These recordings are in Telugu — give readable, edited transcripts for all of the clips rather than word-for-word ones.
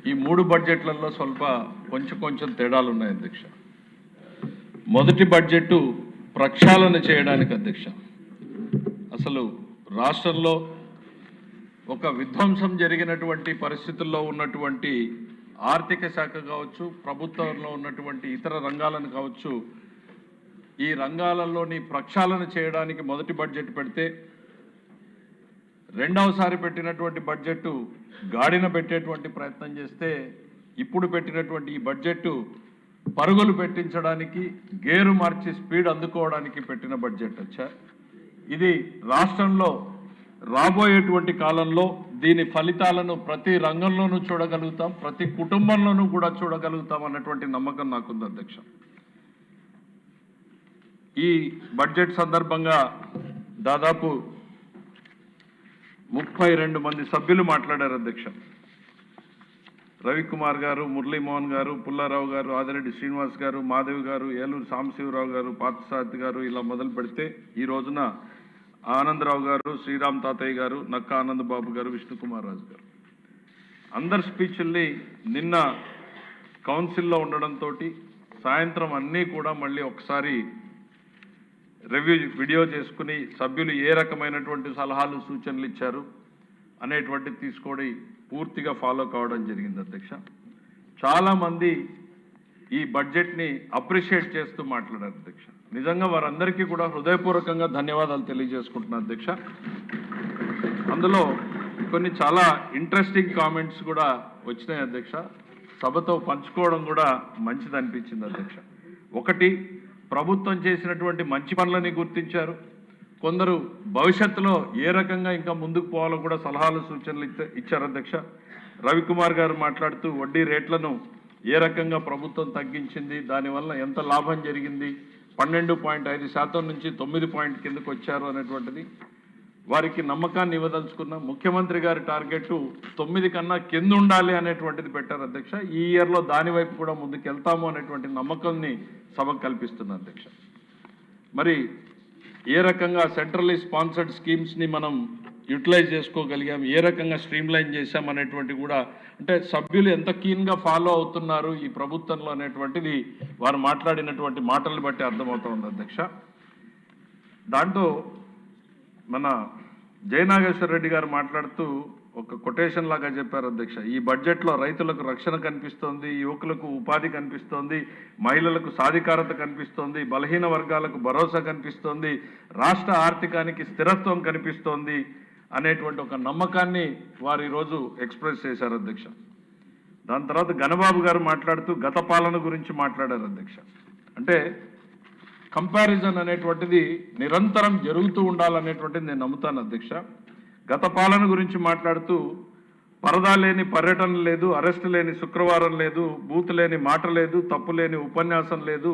ఈ 3 బడ్జెట్లలో కొంచెం తేడాలు ఉన్నాయి అధ్యక్ష. మొదటి బడ్జెట్ ప్రక్షాళన చేయడానికి అధ్యక్ష. అసలు రాష్ట్రంలో ఒక విధ్వంసం జరిగినటువంటి పరిస్థితుల్లో ఉన్నటువంటి ఆర్థిక శాఖ కావచ్చు, ప్రభుత్వంలో ఉన్నటువంటి ఇతర రంగాలను కావచ్చు, ఈ రంగాలలోని ప్రక్షాళన చేయడానికి మొదటి బడ్జెట్ పెడితే, రెండవసారి పెట్టినటువంటి బడ్జెట్ గాడిన పెట్టేటువంటి ప్రయత్నం చేస్తే, ఇప్పుడు పెట్టినటువంటి ఈ బడ్జెట్ పరుగులు పెట్టించడానికి, గేరు మార్చి స్పీడ్ అందుకోవడానికి పెట్టిన బడ్జెట్ వచ్చా. ఇది రాష్ట్రంలో రాబోయేటువంటి కాలంలో దీని ఫలితాలను ప్రతి రంగంలోనూ చూడగలుగుతాం, ప్రతి కుటుంబంలోనూ కూడా చూడగలుగుతాం అన్నటువంటి నమ్మకం నాకుంది అధ్యక్ష. ఈ బడ్జెట్ సందర్భంగా దాదాపు 32 మంది సభ్యులు మాట్లాడారు అధ్యక్ష. రవికుమార్ గారు, మురళీమోహన్ గారు, పుల్లారావు గారు, ఆదిరెడ్డి శ్రీనివాస్ గారు, మాధవి గారు, ఏలూరు సాంబశివరావు గారు, పార్థసారథి గారు, ఇలా మొదలు పెడితే ఈ రోజున ఆనందరావు గారు, శ్రీరామ్ తాతయ్య గారు, నక్క ఆనందబాబు గారు, విష్ణుకుమార్ రాజు గారు అందరి స్పీచ్ల్ని నిన్న కౌన్సిల్లో ఉండడంతో సాయంత్రం అన్నీ కూడా మళ్ళీ ఒకసారి వీడియో చేసుకుని సభ్యులు ఏ రకమైనటువంటి సలహాలు సూచనలు ఇచ్చారు అనేటువంటిది తీసుకొని పూర్తిగా ఫాలో కావడం జరిగింది అధ్యక్ష. చాలామంది ఈ బడ్జెట్ని అప్రిషియేట్ చేస్తూ మాట్లాడారు అధ్యక్ష. నిజంగా వారందరికీ కూడా హృదయపూర్వకంగా ధన్యవాదాలు తెలియజేసుకుంటున్నాను అధ్యక్ష. అందులో కొన్ని చాలా ఇంట్రెస్టింగ్ కామెంట్స్ కూడా వచ్చినాయి అధ్యక్ష. సభతో పంచుకోవడం కూడా మంచిది అనిపించింది అధ్యక్ష. ఒకటి, ప్రభుత్వం చేసినటువంటి మంచి పనులని గుర్తించారు. కొందరు భవిష్యత్తులో ఏ రకంగా ఇంకా ముందుకు పోవాలో కూడా సలహాలు సూచనలు ఇచ్చారు అధ్యక్ష. రవికుమార్ గారు మాట్లాడుతూ వడ్డీ రేట్లను ఏ రకంగా ప్రభుత్వం తగ్గించింది, దానివల్ల ఎంత లాభం జరిగింది, 12.5% నుంచి 9 కిందకు వచ్చారు అనేటువంటిది వారికి నమ్మకాన్ని ఇవ్వదలుచుకున్నాం. ముఖ్యమంత్రి గారి టార్గెట్ 9 కన్నా కింద ఉండాలి అనేటువంటిది పెట్టారు అధ్యక్ష. ఈ ఇయర్లో దాని వైపు కూడా ముందుకు వెళ్తాము అనేటువంటి నమ్మకాన్ని సభకు కల్పిస్తున్నారు అధ్యక్ష. మరి ఏ రకంగా సెంట్రల్లీ స్పాన్సర్డ్ స్కీమ్స్ని మనం యూటిలైజ్ చేసుకోగలిగాం, ఏ రకంగా స్ట్రీమ్లైన్ చేశాం అనేటువంటి కూడా, అంటే సభ్యులు ఎంత కీన్గా ఫాలో అవుతున్నారు ఈ ప్రభుత్వంలో అనేటువంటిది వారు మాట్లాడినటువంటి మాటలను బట్టి అర్థమవుతుంది అధ్యక్ష. దాంట్లో మన జయనాగేశ్వర రెడ్డి గారు మాట్లాడుతూ ఒక కొటేషన్ లాగా చెప్పారు అధ్యక్ష. ఈ బడ్జెట్లో రైతులకు రక్షణ కనిపిస్తోంది, యువకులకు ఉపాధి కనిపిస్తోంది, మహిళలకు సాధికారత కనిపిస్తోంది, బలహీన వర్గాలకు భరోసా కనిపిస్తోంది, రాష్ట్ర ఆర్థికానికి స్థిరత్వం కనిపిస్తోంది అనేటువంటి ఒక నమ్మకాన్ని వారు ఈరోజు ఎక్స్ప్రెస్ చేశారు అధ్యక్ష. దాని తర్వాత గణబాబు గారు మాట్లాడుతూ గత పాలన గురించి మాట్లాడారు అధ్యక్ష. అంటే కంపారిజన్ అనేటువంటిది నిరంతరం జరుగుతూ ఉండాలనేటువంటిది నేను నమ్ముతాను అధ్యక్ష. గత పాలన గురించి మాట్లాడుతూ పరదా లేని పర్యటన లేదు, అరెస్టు లేని శుక్రవారం లేదు, బూత్ లేని మాట లేదు, తప్పు లేని ఉపన్యాసం లేదు,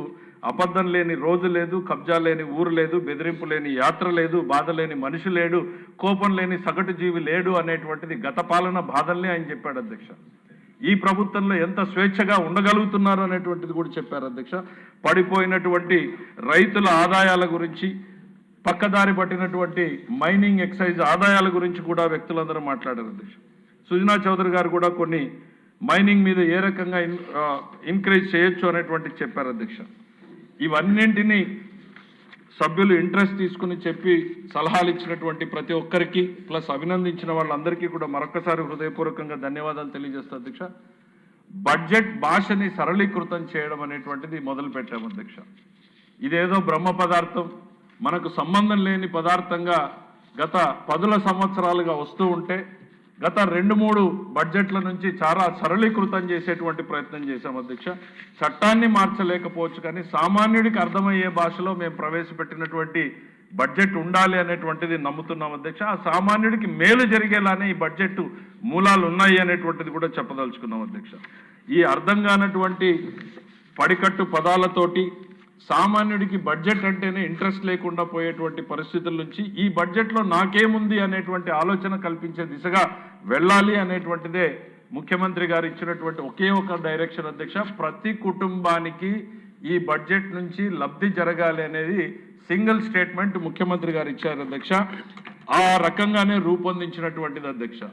అబద్ధం లేని రోజు లేదు, కబ్జా లేని ఊరు లేదు, బెదిరింపు లేని యాత్ర లేదు, బాధ లేని మనిషి లేడు, కోపం లేని సగటు జీవి లేడు అనేటువంటిది గత పాలన బాధల్ని ఆయన చెప్పాడు అధ్యక్ష. ఈ ప్రభుత్వంలో ఎంత స్వేచ్ఛగా ఉండగలుగుతున్నారు అనేటువంటిది కూడా చెప్పారు అధ్యక్ష. పడిపోయినటువంటి రైతుల ఆదాయాల గురించి, పక్కదారి పట్టినటువంటి మైనింగ్ ఎక్సైజ్ ఆదాయాల గురించి కూడా వ్యక్తులందరూ మాట్లాడారు అధ్యక్ష. సుజనా చౌదరి గారు కూడా కొన్ని మైనింగ్ మీద ఏ రకంగా ఎంకరేజ్ చేయొచ్చు అనేటువంటి చెప్పారు అధ్యక్ష. ఇవన్నింటినీ సభ్యులు ఇంట్రెస్ట్ తీసుకుని చెప్పి సలహాలు ఇచ్చినటువంటి ప్రతి ఒక్కరికి ప్లస్ అభినందించిన వాళ్ళందరికీ కూడా మరొకసారి హృదయపూర్వకంగా ధన్యవాదాలు తెలియజేస్తా అధ్యక్ష. బడ్జెట్ భాషని సరళీకృతం చేయడం అనేటువంటిది మొదలు పెట్టాము అధ్యక్ష. ఇదేదో బ్రహ్మ పదార్థం, మనకు సంబంధం లేని పదార్థంగా గత 10 సంవత్సరాలుగా వస్తూ ఉంటే గత 2-3 బడ్జెట్ల నుంచి చాలా సరళీకృతం చేసేటువంటి ప్రయత్నం చేశాం అధ్యక్ష. చట్టాన్ని మార్చలేకపోవచ్చు కానీ సామాన్యుడికి అర్థమయ్యే భాషలో మేము ప్రవేశపెట్టినటువంటి బడ్జెట్ ఉండాలి అనేటువంటిది నమ్ముతున్నాం అధ్యక్ష. ఆ సామాన్యుడికి మేలు జరిగేలానే ఈ బడ్జెట్ మూలాలు ఉన్నాయి అనేటువంటిది కూడా చెప్పదలుచుకున్నాం అధ్యక్ష. ఈ అర్థం కానటువంటి పడికట్టు పదాలతోటి సామాన్యుడికి బడ్జెట్ అంటేనే ఇంట్రెస్ట్ లేకుండా పోయేటువంటి పరిస్థితుల నుంచి ఈ బడ్జెట్లో నాకేముంది అనేటువంటి ఆలోచన కల్పించే దిశగా వెళ్ళాలి అనేటువంటిదే ముఖ్యమంత్రి గారు ఇచ్చినటువంటి ఒకే ఒక డైరెక్షన్ అధ్యక్ష. ప్రతి కుటుంబానికి ఈ బడ్జెట్ నుంచి లబ్ధి జరగాలి అనేది సింగిల్ స్టేట్మెంట్ ముఖ్యమంత్రి గారు ఇచ్చారు అధ్యక్ష. ఆ రకంగానే రూపొందించినటువంటిది అధ్యక్ష.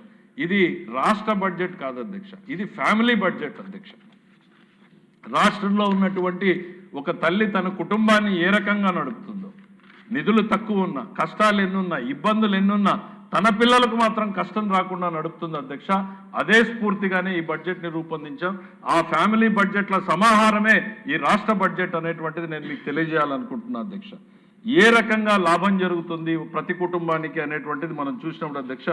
ఇది రాష్ట్ర బడ్జెట్ కాదు అధ్యక్ష, ఇది ఫ్యామిలీ బడ్జెట్ అధ్యక్ష. రాష్ట్రంలో ఉన్నటువంటి ఒక తల్లి తన కుటుంబాన్ని ఏ రకంగా నడుపుతుందో, నిధులు తక్కువ ఉన్నా, కష్టాలు ఎన్నున్నా, ఇబ్బందులు ఎన్నున్నా తన పిల్లలకు మాత్రం కష్టం రాకుండా నడుపుతుంది అధ్యక్ష. అదే స్ఫూర్తిగానే ఈ బడ్జెట్ని రూపొందించాం. ఆ ఫ్యామిలీ బడ్జెట్ల సమాహారమే ఈ రాష్ట్ర బడ్జెట్ అనేటువంటిది నేను మీకు తెలియజేయాలనుకుంటున్నా అధ్యక్ష. ఏ రకంగా లాభం జరుగుతుంది ప్రతి కుటుంబానికి అనేటువంటిది మనం చూసినప్పుడు అధ్యక్ష,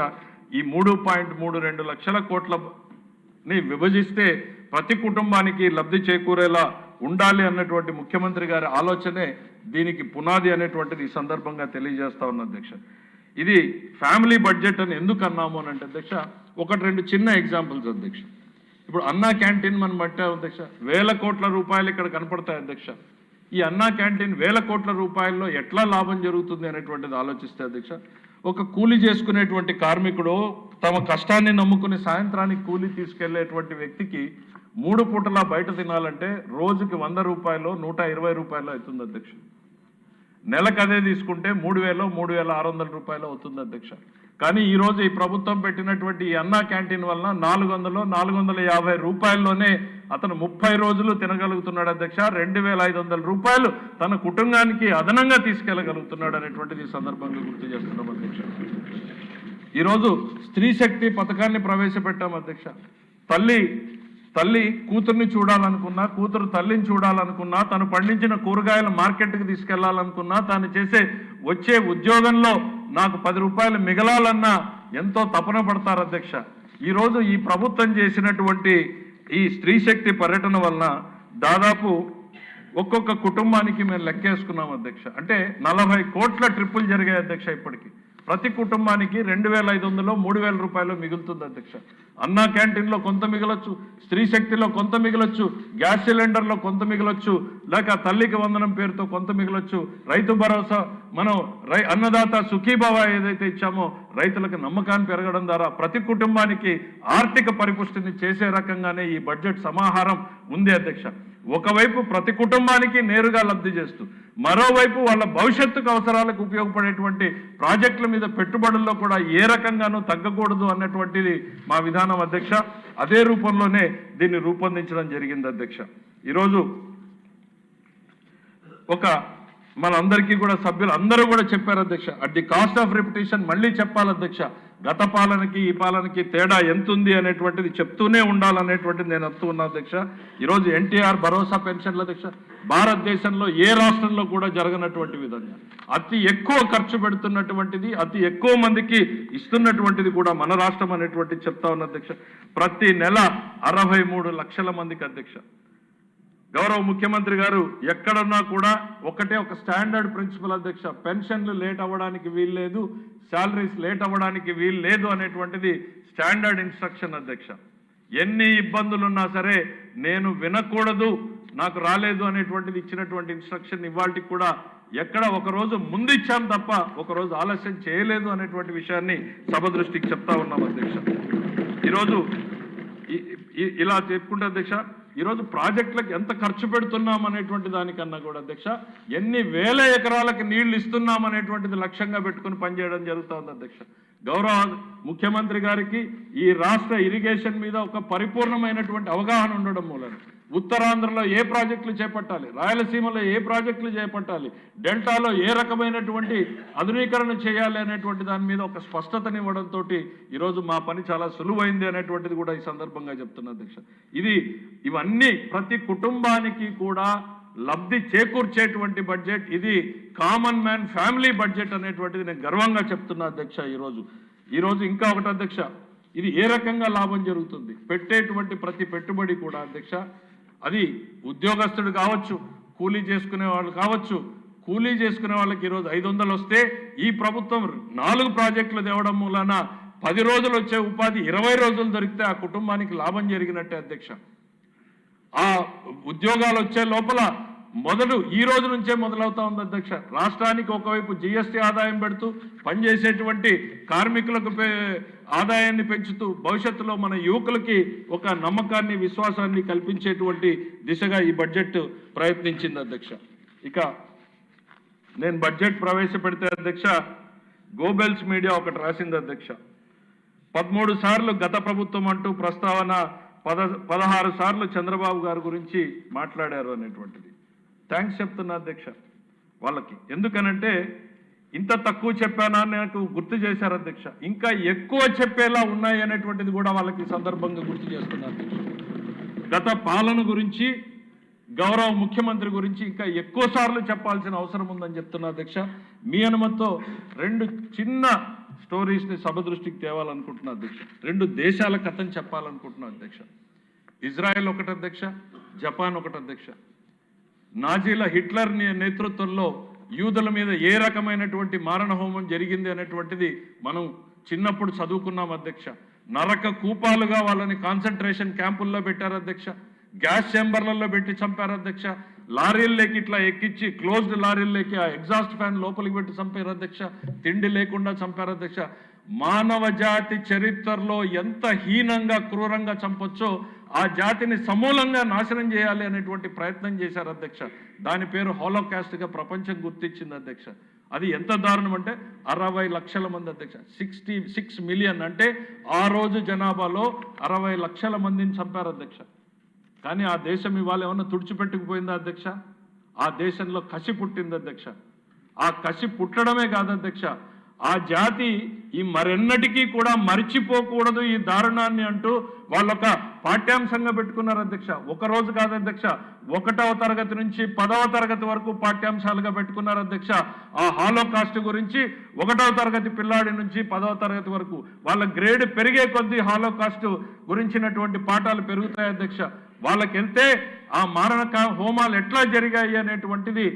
ఈ 3.32 లక్షల కోట్లని విభజిస్తే ప్రతి కుటుంబానికి లబ్ధి చేకూరేలా ఉండాలి అన్నటువంటి ముఖ్యమంత్రి గారి ఆలోచనే దీనికి పునాది అనేటువంటిది ఈ సందర్భంగా తెలియజేస్తా ఉన్న అధ్యక్ష. ఇది ఫ్యామిలీ బడ్జెట్ అని ఎందుకు అన్నాము అని అంటే అధ్యక్ష, 1-2 చిన్న ఎగ్జాంపుల్స్ అధ్యక్ష. ఇప్పుడు అన్నా క్యాంటీన్ మనం పట్టాం అధ్యక్ష, 1000 కోట్ల రూపాయలు ఇక్కడ కనపడతాయి అధ్యక్ష. ఈ అన్నా క్యాంటీన్ 1000 కోట్ల రూపాయల్లో ఎట్లా లాభం జరుగుతుంది అనేటువంటిది ఆలోచిస్తే అధ్యక్ష, ఒక కూలీ చేసుకునేటువంటి కార్మికుడు తమ కష్టాన్ని నమ్ముకుని సాయంత్రానికి కూలీ తీసుకెళ్లేటువంటి వ్యక్తికి 3 పూటలా బయట తినాలంటే రోజుకి 100 రూపాయలు 120 రూపాయలు అవుతుంది అధ్యక్ష. నెలకు అదే తీసుకుంటే 3,600 రూపాయలు అవుతుంది అధ్యక్ష. కానీ ఈరోజు ఈ ప్రభుత్వం పెట్టినటువంటి ఈ అన్నా క్యాంటీన్ వలన 450 రూపాయల్లోనే అతను 30 రోజులు తినగలుగుతున్నాడు అధ్యక్ష. 2,500 రూపాయలు తన కుటుంబానికి అదనంగా తీసుకెళ్లగలుగుతున్నాడు అనేటువంటిది ఈ సందర్భంగా గుర్తు చేస్తున్నాం అధ్యక్ష. ఈరోజు స్త్రీ శక్తి పథకాన్ని ప్రవేశపెట్టాం అధ్యక్ష. తల్లి కూతుర్ని చూడాలనుకున్నా, కూతురు తల్లిని చూడాలనుకున్నా, తను పండించిన కూరగాయల మార్కెట్కి తీసుకెళ్లాలనుకున్నా, తాను వచ్చే ఉద్యోగంలో నాకు 10 రూపాయలు మిగలాలన్నా ఎంతో తపన పడతారు అధ్యక్ష. ఈరోజు ఈ ప్రభుత్వం చేసినటువంటి ఈ స్త్రీ శక్తి పర్యటన వలన దాదాపు ఒక్కొక్క కుటుంబానికి మేము లెక్కేసుకున్నాం అధ్యక్ష. అంటే 40 కోట్ల ట్రిప్పులు జరిగాయి అధ్యక్ష. ఇప్పటికి ప్రతి కుటుంబానికి 2,500 3,000 రూపాయలు మిగులుతుంది అధ్యక్ష. అన్నా క్యాంటీన్లో కొంత మిగలొచ్చు, స్త్రీ శక్తిలో కొంత మిగలొచ్చు, గ్యాస్ సిలిండర్లో కొంత మిగలొచ్చు, లేక తల్లికి వందనం పేరుతో కొంత మిగలొచ్చు, రైతు భరోసా మనం అన్నదాత సుఖీభవ ఏదైతే ఇచ్చామో రైతులకు నమ్మకాన్ని పెరగడం ద్వారా ప్రతి కుటుంబానికి ఆర్థిక పరిపుష్టిని చేసే రకంగానే ఈ బడ్జెట్ సమాహారం ఉంది అధ్యక్ష. ఒకవైపు ప్రతి కుటుంబానికి నేరుగా లబ్ధి చేస్తూ, మరోవైపు వాళ్ళ భవిష్యత్తుకు అవసరాలకు ఉపయోగపడేటువంటి ప్రాజెక్టుల మీద పెట్టుబడుల్లో కూడా ఏ రకంగానూ తగ్గకూడదు అన్నటువంటిది మా విధానం అధ్యక్ష. అదే రూపంలోనే దీన్ని రూపొందించడం జరిగింది అధ్యక్ష. ఈరోజు మనందరికీ కూడా సభ్యులు అందరూ కూడా చెప్పారు అధ్యక్ష, at the cost of repetition మళ్ళీ చెప్పాలి అధ్యక్ష. గత పాలనకి ఈ పాలనకి తేడా ఎంతుంది అనేటువంటిది చెప్తూనే ఉండాలనేటువంటిది నేను అంటూ ఉన్నా అధ్యక్ష. ఈరోజు ఎన్టీఆర్ భరోసా పెన్షన్ల అధ్యక్ష భారతదేశంలో ఏ రాష్ట్రంలో కూడా జరగనటువంటి విధంగా అతి ఎక్కువ ఖర్చు పెడుతున్నటువంటిది, అతి ఎక్కువ మందికి ఇస్తున్నటువంటిది కూడా మన రాష్ట్రం అనేటువంటిది చెప్తా ఉన్న అధ్యక్ష. ప్రతి నెల 63 లక్షల మందికి అధ్యక్ష. గౌరవ ముఖ్యమంత్రి గారు ఎక్కడున్నా కూడా ఒక స్టాండర్డ్ ప్రిన్సిపల్ అధ్యక్ష, పెన్షన్లు లేట్ అవ్వడానికి వీల్లేదు, శాలరీస్ లేట్ అవ్వడానికి వీల్లేదు అనేటువంటిది స్టాండర్డ్ ఇన్స్ట్రక్షన్ అధ్యక్ష. ఎన్ని ఇబ్బందులున్నా సరే నేను వినకూడదు, నాకు రాలేదు అనేటువంటిది ఇచ్చినటువంటి ఇన్స్ట్రక్షన్ ఇవాళకి కూడా ఎక్కడ ఒకరోజు ముందు ఇచ్చాం తప్ప ఒకరోజు ఆలస్యం చేయలేదు అనేటువంటి విషయాన్ని సభ దృష్టికి చెప్తా ఉన్నాం అధ్యక్ష. ఈరోజు ఇలా చెప్పుకుంటే అధ్యక్ష, ఈరోజు ప్రాజెక్టులకు ఎంత ఖర్చు పెడుతున్నాం అనేటువంటి దానికన్నా కూడా అధ్యక్ష, ఎన్ని వేల ఎకరాలకు నీళ్లు ఇస్తున్నాం అనేటువంటిది లక్ష్యంగా పెట్టుకుని పనిచేయడం జరుగుతుంది అధ్యక్ష. గౌరవ ముఖ్యమంత్రి గారికి ఈ రాష్ట్ర ఇరిగేషన్ మీద ఒక పరిపూర్ణమైనటువంటి అవగాహన ఉండడం మూలన ఉత్తరాంధ్రలో ఏ ప్రాజెక్టులు చేపట్టాలి, రాయలసీమలో ఏ ప్రాజెక్టులు చేపట్టాలి, డెల్టాలో ఏ రకమైనటువంటి ఆధునీకరణ చేయాలి అనేటువంటి దాని మీద ఒక స్పష్టతనివ్వడంతో ఈరోజు మా పని చాలా సులువైంది అనేటువంటిది కూడా ఈ సందర్భంగా చెప్తున్నా అధ్యక్ష. ఇవన్నీ ప్రతి కుటుంబానికి కూడా లబ్ధి చేకూర్చేటువంటి బడ్జెట్, ఇది కామన్ మ్యాన్ ఫ్యామిలీ బడ్జెట్ అనేటువంటిది నేను గర్వంగా చెప్తున్నా అధ్యక్ష. ఈరోజు ఇంకా ఒకటి అధ్యక్ష, ఇది ఏ రకంగా లాభం జరుగుతుంది, పెట్టేటువంటి ప్రతి పెట్టుబడి కూడా అధ్యక్ష, అది ఉద్యోగస్తుడు కావచ్చు, కూలీ చేసుకునే వాళ్ళు కావచ్చు. కూలీ చేసుకునే వాళ్ళకి ఈరోజు 500 వస్తే ఈ ప్రభుత్వం 4 ప్రాజెక్టులు తేవడం మూలన 10 రోజులు వచ్చే ఉపాధి 20 రోజులు దొరికితే ఆ కుటుంబానికి లాభం జరిగినట్టే అధ్యక్ష. ఆ ఉద్యోగాలు వచ్చే లోపల ఈ రోజు నుంచే మొదలవుతా ఉంది అధ్యక్ష. రాష్ట్రానికి ఒకవైపు జీఎస్టీ ఆదాయం పెడుతూ పనిచేసేటువంటి కార్మికులకు ఆదాయాన్ని పెంచుతూ భవిష్యత్తులో మన యువకులకి ఒక నమ్మకాన్ని విశ్వాసాన్ని కల్పించేటువంటి దిశగా ఈ బడ్జెట్ ప్రయత్నించింది అధ్యక్ష. ఇక నేను బడ్జెట్ ప్రవేశపెడితే అధ్యక్ష, గోబెల్స్ మీడియా ఒకటి రాసింది అధ్యక్ష, 13 సార్లు గత ప్రభుత్వం అంటూ ప్రస్తావన, 16 సార్లు చంద్రబాబు గారి గురించి మాట్లాడారు అనేటువంటిది. థ్యాంక్స్ చెప్తున్నా అధ్యక్ష వాళ్ళకి. ఎందుకనంటే ఇంత తక్కువ చెప్పానా నాకు గుర్తు చేశారు అధ్యక్ష. ఇంకా ఎక్కువ చెప్పేలా ఉన్నాయి అనేటువంటిది కూడా వాళ్ళకి సందర్భంగా గుర్తు చేస్తున్నారు అధ్యక్ష. గత పాలన గురించి, గౌరవ ముఖ్యమంత్రి గురించి ఇంకా ఎక్కువ సార్లు చెప్పాల్సిన అవసరం ఉందని చెప్తున్నా అధ్యక్ష. మీ అనుమతితో 2 చిన్న స్టోరీస్ని సభ దృష్టికి తేవాలనుకుంటున్నా అధ్యక్ష. 2 దేశాల కథను చెప్పాలనుకుంటున్నా అధ్యక్ష. ఇజ్రాయెల్ ఒకటి అధ్యక్ష, జపాన్ ఒకటి అధ్యక్ష. నాజీల, హిట్లర్ నేతృత్వంలో యూదుల మీద ఏ రకమైనటువంటి మారణ హోమం జరిగింది అనేటువంటిది మనం చిన్నప్పుడు చదువుకున్నాం అధ్యక్ష. నరక కూపాలుగా వాళ్ళని కాన్సన్ట్రేషన్ క్యాంపుల్లో పెట్టారు అధ్యక్ష. గ్యాస్ ఛాంబర్లలో పెట్టి చంపారు అధ్యక్ష. లారీల్లోకి ఇట్లా ఎక్కించి క్లోజ్డ్ లారీల్లోకి ఆ ఎగ్జాస్ట్ ఫ్యాన్ లోపలికి పెట్టి చంపారు అధ్యక్ష. తిండి లేకుండా చంపారు అధ్యక్ష. మానవ జాతి చరిత్రలో ఎంత హీనంగా, క్రూరంగా చంపొచ్చో ఆ జాతిని సమూలంగా నాశనం చేయాలి అనేటువంటి ప్రయత్నం చేశారు అధ్యక్ష. దాని పేరు హాలోకాస్ట్గా ప్రపంచం గుర్తించింది అధ్యక్ష. అది ఎంత దారుణం అంటే 60 లక్షల మంది అధ్యక్ష. 66 మిలియన్ అంటే ఆ రోజు జనాభాలో 60 లక్షల మందిని చంపారు అధ్యక్ష. కానీ ఆ దేశం ఇవాళ ఏమన్నా తుడిచిపెట్టుకుపోయిందా అధ్యక్ష? ఆ దేశంలో కసి పుట్టింది అధ్యక్ష. ఆ కసి పుట్టడమే కాదు అధ్యక్ష, ఆ జాతి ఈ మరెన్నటికీ కూడా మరిచిపోకూడదు ఈ దారుణాన్ని అంటూ వాళ్ళొక పాఠ్యాంశంగా పెట్టుకున్నారు అధ్యక్ష. ఒక రోజు కాదు అధ్యక్ష, 1వ తరగతి నుంచి 10వ తరగతి వరకు పాఠ్యాంశాలుగా పెట్టుకున్నారు అధ్యక్ష. ఆ హాలోకాస్ట్ గురించి 1వ తరగతి పిల్లాడి నుంచి 10వ తరగతి వరకు వాళ్ళ గ్రేడ్ పెరిగే కొద్దీ హాలోకాస్ట్ గురించినటువంటి పాఠాలు పెరుగుతాయి అధ్యక్ష. వాళ్ళకి వెళ్తే ఆ మారణ హోమాలు ఎట్లా జరిగాయి అనేటువంటిది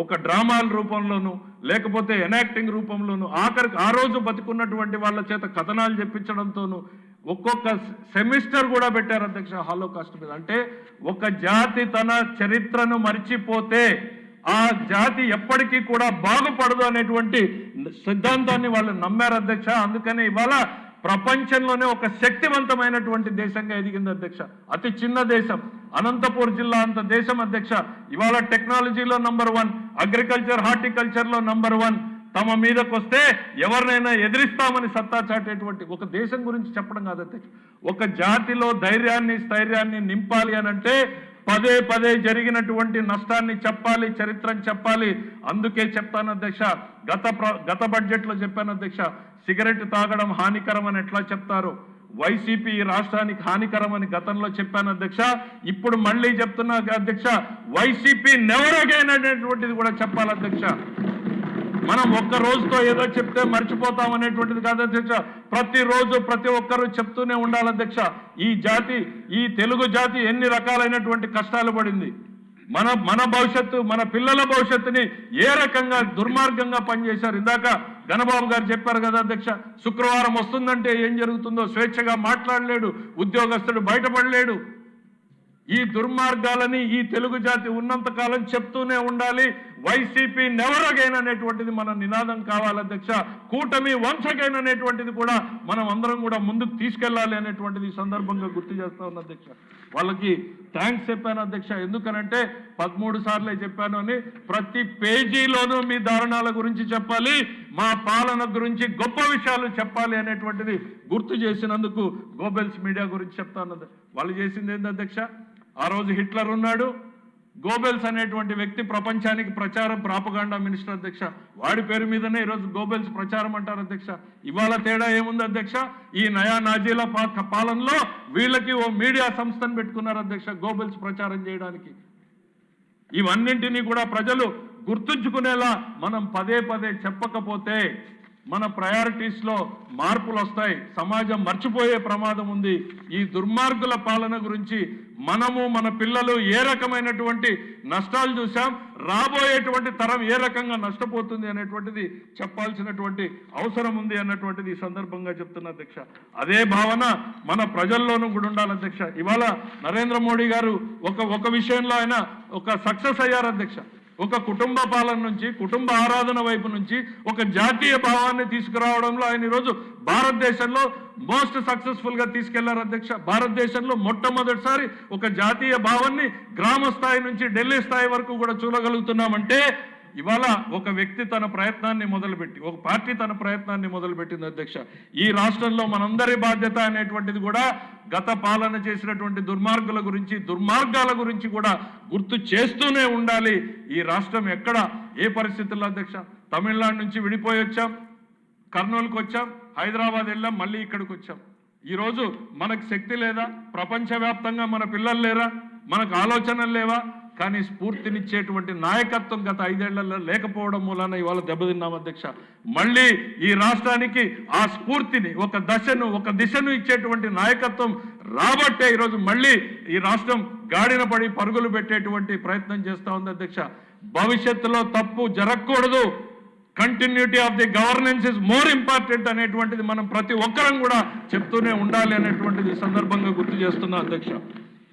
ఒక డ్రామాల రూపంలోనూ లేకపోతే ఎనాక్టింగ్ రూపంలోనూ, ఆఖరికి ఆ రోజు బతుకున్నటువంటి వాళ్ళ చేత కథనాలు చెప్పించడంతోనూ ఒక్కొక్క సెమిస్టర్ కూడా పెట్టారు అధ్యక్ష హాలోకాస్ట్ మీద. అంటే ఒక జాతి తన చరిత్రను మర్చిపోతే ఆ జాతి ఎప్పటికీ కూడా బాగుపడదు అనేటువంటి సిద్ధాంతాన్ని వాళ్ళు నమ్మారు అధ్యక్ష. అందుకని ఇవాళ ప్రపంచంలోనే ఒక శక్తివంతమైనటువంటి దేశంగా ఎదిగింది అధ్యక్ష. అతి చిన్న దేశం, అనంతపూర్ జిల్లా అంత దేశం అధ్యక్ష. ఇవాళ టెక్నాలజీలో నంబర్ 1, అగ్రికల్చర్, హార్టికల్చర్లో నంబర్ 1. తమ మీదకి వస్తే ఎవరినైనా ఎదిరిస్తామని సత్తా చాటేటువంటి ఒక దేశం గురించి చెప్పడం కాదు అధ్యక్ష. ఒక జాతిలో ధైర్యాన్ని, స్థైర్యాన్ని నింపాలి అనంటే పదే జరిగినటువంటి నష్టాన్ని చెప్పాలి, చరిత్రను చెప్పాలి. అందుకే చెప్తాను అధ్యక్ష, గత బడ్జెట్లో చెప్పాను అధ్యక్ష, సిగరెట్ తాగడం హానికరం అని ఎట్లా చెప్తారు, వైసీపీ రాష్ట్రానికి హానికరం అని గతంలో చెప్పాను అధ్యక్ష. ఇప్పుడు మళ్ళీ చెప్తున్నా అధ్యక్ష, వైసీపీ నెవర్ అగైన్ అనేటువంటిది కూడా చెప్పాలి అధ్యక్ష. మనం ఒక్క రోజుతో ఏదో చెప్తే మర్చిపోతాం అనేటువంటిది కాదు అధ్యక్ష. ప్రతిరోజు ప్రతి ఒక్కరూ చెప్తూనే ఉండాలి అధ్యక్ష. ఈ తెలుగు జాతి ఎన్ని రకాలైనటువంటి కష్టాలు పడింది, మన భవిష్యత్తు, మన పిల్లల భవిష్యత్తుని ఏ రకంగా దుర్మార్గంగా పనిచేశారు. ఇందాక గణబాబు గారు చెప్పారు కదా అధ్యక్ష, శుక్రవారం వస్తుందంటే ఏం జరుగుతుందో స్వేచ్ఛగా మాట్లాడలేడు, ఉద్యోగస్తుడు బయటపడలేడు. ఈ దుర్మార్గాలని ఈ తెలుగు జాతి ఉన్నంత కాలం చెప్తూనే ఉండాలి. వైసీపీ నెవర్ అగైన్ అనేటువంటిది మన నినాదం కావాలి అధ్యక్ష. కూటమి వన్స్ అగైన్ అనేటువంటిది కూడా మనం అందరం కూడా ముందుకు తీసుకెళ్లాలి అనేటువంటిది ఈ సందర్భంగా గుర్తు చేస్తా ఉన్న అధ్యక్ష. వాళ్ళకి థ్యాంక్స్ చెప్పాను అధ్యక్ష. ఎందుకనంటే 13 సార్లే చెప్పాను అని, ప్రతి పేజీలోనూ మీ దారుణాల గురించి చెప్పాలి, మా పాలన గురించి గొప్ప విషయాలు చెప్పాలి అనేటువంటిది గుర్తు చేసినందుకు గోబెల్స్ మీడియా గురించి చెప్తాను. వాళ్ళు చేసింది ఏంది అధ్యక్ష, ఆ రోజు హిట్లర్ ఉన్నాడు, గోబెల్స్ అనేటువంటి వ్యక్తి ప్రపంచానికి ప్రాపగాండా మినిస్టర్ అధ్యక్ష. వాడి పేరు మీదనే ఈరోజు గోబెల్స్ ప్రచారం అంటారు అధ్యక్ష. ఇవాళ తేడా ఏముంది అధ్యక్ష, ఈ నయా నాజీల పాలనలో వీళ్ళకి ఓ మీడియా సంస్థను పెట్టుకున్నారు అధ్యక్ష గోబెల్స్ ప్రచారం చేయడానికి. ఇవన్నింటినీ కూడా ప్రజలు గుర్తుంచుకునేలా మనం పదే చెప్పకపోతే మన ప్రయారిటీస్లో మార్పులు వస్తాయి, సమాజం మర్చిపోయే ప్రమాదం ఉంది. ఈ దుర్మార్గుల పాలన గురించి మనము, మన పిల్లలు ఏ రకమైనటువంటి నష్టాలు చూసాం, రాబోయేటువంటి తరం ఏ రకంగా నష్టపోతుంది అనేటువంటిది చెప్పాల్సినటువంటి అవసరం ఉంది అన్నటువంటిది ఈ సందర్భంగా చెప్తున్నా అధ్యక్ష. అదే భావన మన ప్రజల్లోనూ కూడా ఉండాలి అధ్యక్ష. ఇవాళ నరేంద్ర మోడీ గారు ఒక విషయంలో ఆయన ఒక సక్సెస్ అయ్యారు అధ్యక్ష. ఒక కుటుంబ పాలన నుంచి, కుటుంబ ఆరాధన వైపు నుంచి ఒక జాతీయ భావాన్ని తీసుకురావడంలో ఆయన ఈరోజు భారతదేశంలో మోస్ట్ సక్సెస్ఫుల్ గా తీసుకెళ్లారు అధ్యక్ష. భారతదేశంలో మొట్టమొదటిసారి ఒక జాతీయ భావాన్ని గ్రామ స్థాయి నుంచి ఢిల్లీ స్థాయి వరకు కూడా చూడగలుగుతున్నామంటే ఇవాళ ఒక వ్యక్తి తన ప్రయత్నాన్ని మొదలుపెట్టి, ఒక పార్టీ తన ప్రయత్నాన్ని మొదలుపెట్టింది అధ్యక్ష. ఈ రాష్ట్రంలో మనందరి బాధ్యత అనేటువంటిది కూడా గత పాలన చేసినటువంటి దుర్మార్గుల గురించి, దుర్మార్గాల గురించి కూడా గుర్తు చేస్తూనే ఉండాలి. ఈ రాష్ట్రం ఎక్కడ ఏ పరిస్థితుల్లో అధ్యక్ష, తమిళనాడు నుంచి విడిపోయి వచ్చాం, కర్నూలుకు వచ్చాం, హైదరాబాద్ వెళ్ళాం, మళ్ళీ ఇక్కడికి వచ్చాం. ఈరోజు మనకు శక్తి లేదా? ప్రపంచవ్యాప్తంగా మన పిల్లలు లేరా? మనకు ఆలోచనలు లేవా? కానీ స్ఫూర్తినిచ్చేటువంటి నాయకత్వం గత 5 ఏళ్లలో లేకపోవడం మూలాన ఇవాళ దెబ్బతిన్నాం అధ్యక్ష. మళ్ళీ ఈ రాష్ట్రానికి ఆ స్ఫూర్తిని, ఒక దశను, ఒక దిశను ఇచ్చేటువంటి నాయకత్వం రాబట్టే ఈరోజు మళ్ళీ ఈ రాష్ట్రం గాడిన పడి పరుగులు పెట్టేటువంటి ప్రయత్నం చేస్తూ ఉంది అధ్యక్ష. భవిష్యత్తులో తప్పు జరగకూడదు, continuity of the governance is more important అనేటువంటిది మనం ప్రతి ఒక్కరం కూడా చెప్తూనే ఉండాలి అనేటువంటిది ఈ సందర్భంగా గుర్తు చేస్తున్నా అధ్యక్ష.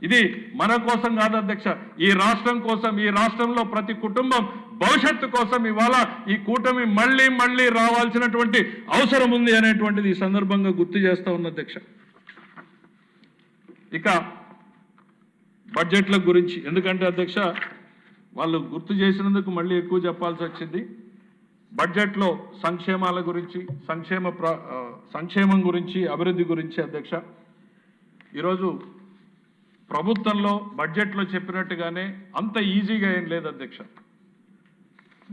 ఇది మన కోసం కాదు అధ్యక్ష, ఈ రాష్ట్రం కోసం, ఈ రాష్ట్రంలో ప్రతి కుటుంబం భవిష్యత్తు కోసం ఇవాళ ఈ కూటమి మళ్ళీ మళ్ళీ రావాల్సినటువంటి అవసరం ఉంది అనేటువంటిది ఈ సందర్భంగా గుర్తు చేస్తా ఉన్న అధ్యక్ష. ఇక బడ్జెట్ల గురించి, ఎందుకంటే అధ్యక్ష వాళ్ళు గుర్తు చేసినందుకు మళ్ళీ ఎక్కువ చెప్పాల్సి వచ్చింది. బడ్జెట్లో సంక్షేమాల గురించి, సంక్షేమం గురించి, అభివృద్ధి గురించి అధ్యక్ష, ఈరోజు ప్రభుత్వంలో బడ్జెట్లో చెప్పినట్టుగానే అంత ఈజీగా ఏం లేదు అధ్యక్ష.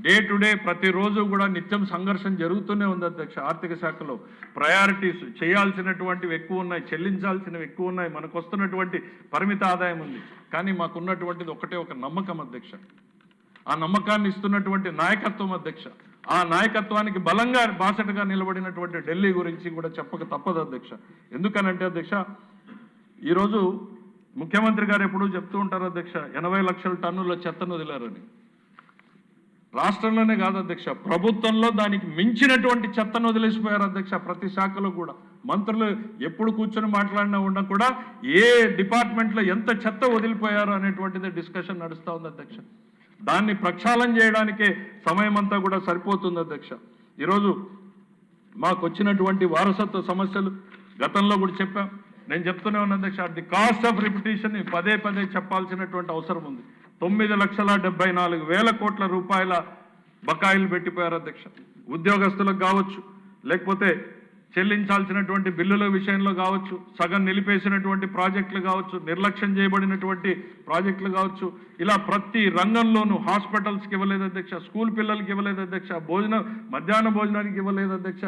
డే టు డే ప్రతిరోజు కూడా నిత్యం సంఘర్షణ జరుగుతూనే ఉంది అధ్యక్ష. ఆర్థిక శాఖలో ప్రయారిటీస్ చేయాల్సినటువంటివి ఎక్కువ ఉన్నాయి, చెల్లించాల్సినవి ఎక్కువ ఉన్నాయి, మనకు వస్తున్నటువంటి పరిమిత ఆదాయం ఉంది. కానీ మాకున్నటువంటిది ఒకటే ఒక నమ్మకం అధ్యక్ష. ఆ నమ్మకాన్ని ఇస్తున్నటువంటి నాయకత్వం అధ్యక్ష. ఆ నాయకత్వానికి బలంగా బాసటగా నిలబడినటువంటి ఢిల్లీ గురించి కూడా చెప్పక తప్పదు అధ్యక్ష. ఎందుకనంటే అధ్యక్ష, ఈరోజు ముఖ్యమంత్రి గారు ఎప్పుడూ చెప్తూ ఉంటారు అధ్యక్ష, 80 లక్షల టన్నుల చెత్తను వదిలారని. రాష్ట్రంలోనే కాదు అధ్యక్ష, ప్రభుత్వంలో దానికి మించినటువంటి చెత్తను వదిలేసిపోయారు అధ్యక్ష. ప్రతి శాఖలో కూడా మంత్రులు ఎప్పుడు కూర్చొని మాట్లాడినా ఉన్నా కూడా ఏ డిపార్ట్మెంట్లో ఎంత చెత్త వదిలిపోయారు అనేటువంటిది డిస్కషన్ నడుస్తూ ఉంది అధ్యక్ష. దాన్ని ప్రక్షాళన చేయడానికే సమయం అంతా కూడా సరిపోతుంది అధ్యక్ష. ఈరోజు మాకు వచ్చినటువంటి వారసత్వ సమస్యలు గతంలో కూడా చెప్పాం, నేను చెప్తూనే ఉన్నా అధ్యక్ష. ది కాస్ట్ ఆఫ్ రిపిటేషన్ పదే పదే చెప్పాల్సినటువంటి అవసరం ఉంది. 9,74,000 కోట్ల రూపాయల బకాయిలు పెట్టిపోయారు అధ్యక్ష. ఉద్యోగస్తులకు కావచ్చు, లేకపోతే చెల్లించాల్సినటువంటి బిల్లుల విషయంలో కావచ్చు, సగం నిలిపేసినటువంటి ప్రాజెక్టులు కావచ్చు, నిర్లక్ష్యం చేయబడినటువంటి ప్రాజెక్టులు కావచ్చు, ఇలా ప్రతి రంగంలోనూ హాస్పిటల్స్కి ఇవ్వలేదు అధ్యక్ష, స్కూల్ పిల్లలకి ఇవ్వలేదు అధ్యక్ష, మధ్యాహ్న భోజనానికి ఇవ్వలేదు అధ్యక్ష,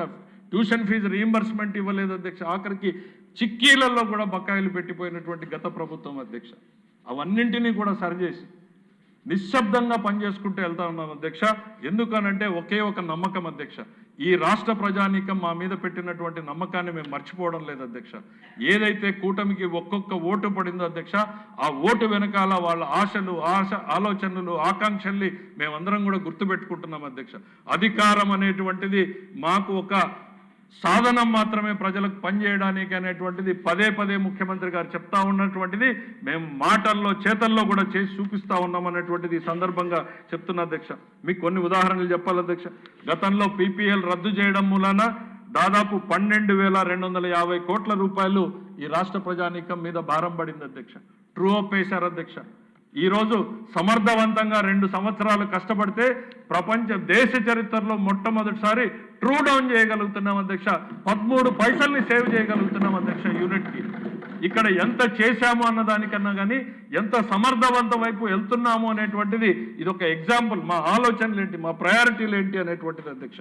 ట్యూషన్ ఫీజు రీయింబర్స్మెంట్ ఇవ్వలేదు అధ్యక్ష, ఆఖరికి చిక్కీలలో కూడా బకాయిలు పెట్టిపోయినటువంటి గత ప్రభుత్వం అధ్యక్ష. అవన్నింటినీ కూడా సరిచేసి నిశ్శబ్దంగా పనిచేసుకుంటూ వెళ్తా ఉన్నాం అధ్యక్ష. ఎందుకనంటే ఒకే ఒక నమ్మకం అధ్యక్ష, ఈ రాష్ట్ర ప్రజానీకం మా మీద పెట్టినటువంటి నమ్మకాన్ని మేము మర్చిపోవడం లేదు అధ్యక్ష. ఏదైతే కూటమికి ఒక్కొక్క ఓటు పడిందో అధ్యక్ష, ఆ ఓటు వెనకాల వాళ్ళ ఆలోచనలు, ఆకాంక్షల్ని మేమందరం కూడా గుర్తుపెట్టుకుంటున్నాం అధ్యక్ష. అధికారం అనేటువంటిది మాకు ఒక సాధనం మాత్రమే, ప్రజలకు పనిచేయడానికి అనేటువంటిది పదే పదే ముఖ్యమంత్రి గారు చెప్తా ఉన్నటువంటిది మేము మాటల్లో, చేతల్లో కూడా చేసి చూపిస్తా ఉన్నాం అనేటువంటిది ఈ సందర్భంగా చెప్తున్నా అధ్యక్ష. మీకు కొన్ని ఉదాహరణలు చెప్పాలి అధ్యక్ష. గతంలో పీపీఎల్ రద్దు చేయడం మూలాన దాదాపు 12,250 కోట్ల రూపాయలు ఈ రాష్ట్ర ప్రజానీకం మీద భారం పడింది అధ్యక్ష. ట్రూ అప్ వేశారు అధ్యక్ష. ఈరోజు సమర్థవంతంగా 2 సంవత్సరాలు కష్టపడితే దేశ చరిత్రలో మొట్టమొదటిసారి ట్రూ డౌన్ చేయగలుగుతున్నాం అధ్యక్ష. 13 పైసల్ని సేవ్ చేయగలుగుతున్నాం అధ్యక్ష యూనిట్కి. ఇక్కడ ఎంత చేశాము అన్నదానికన్నా కానీ ఎంత సమర్థవంతం వైపు వెళ్తున్నాము అనేటువంటిది ఇది ఒక ఎగ్జాంపుల్. మా ఆలోచనలు ఏంటి, మా ప్రయారిటీలు ఏంటి అనేటువంటిది అధ్యక్ష.